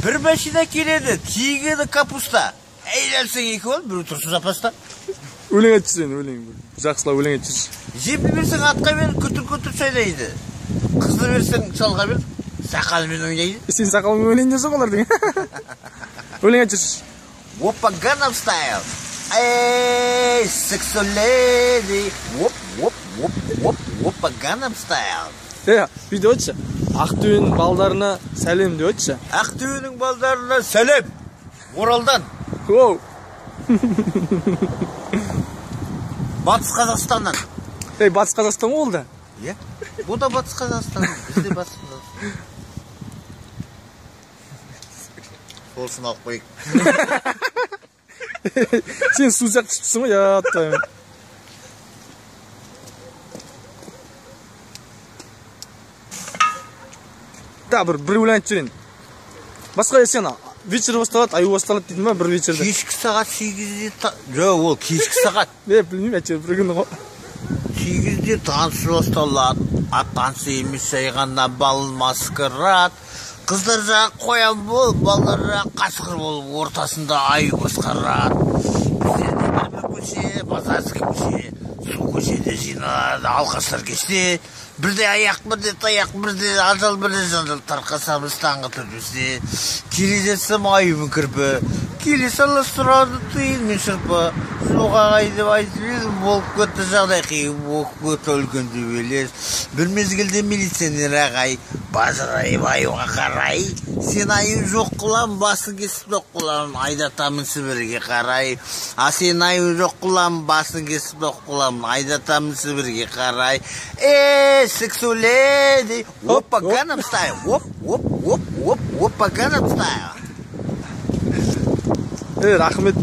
Bir машина келеді, тиегені капуста. Әйелсің екі бол, бір тұрсыз запаста. Өлең айтшы сен, өлең. Жақсылап өлең айтшы. Жемді берсең атқа бер, күтір шайдайды. Қызды берсең шалға бер, сақалымен ойнайды. Сен сақалымен өлең десе олар деген. Өлең айтшы. Опа, Gangnam Style. Эй, sexy lady. Опа, Gangnam Style. Видео айтшы. Ақтөбенің балдарына сәлем деп айтшы. Ақтөбенің балдарына сәлем. Оралдан. Оу. Батыс Қазақстаннан. Батыс Қазақстан ол да? Иә. Бұл да Батыс Қазақстан. Бізде Батыс Қазақстан. Болсын алып қойық. Сен су сияқты ішіпсің ғой, яттайым. Да, бір өлең айтып жүрейін. Басқа сен вечер басталады, аю басталады дейтін ба, бір вечерде? Кешкі сағат 8-де... Жоқ, ол кешкі сағат. Білмеймін, әйтеуір бір күні ғой. 8-де тансы басталады. Ат тансы емес жайғанда бал маскарад. Қыздар жағы қоян болып, балдар жағы қасқыр болып, ортасында аю басқарады. Біздерде бір көше, базарский көше, су көшеде жиналады, алқаштар кеште. Бірде аяқ, бірде таяқ, бірде ажал, бірде жанжал, тарқасамыз таңғы түрбізде. Келе жетсем аюмын кірпі, келе салыстырады түйінмен шырпы. Соға қайдып айтып едім, болып көтті жағдай қиып, оқып көтті өлгенді белес. Бір мезгілде милиционер ағай, бажырайып аюға қарай. Сен аю жоқ қылам, басын кесіп доқ қылам, айдатамын Сібірге қарай. А сен аю жоқ қылам, басын кесіп доқ қылам, айдатамын Сібірге қарай. Sexy lady. Опа, Gangnam Style. Опа, Gangnam Style. Рахмет.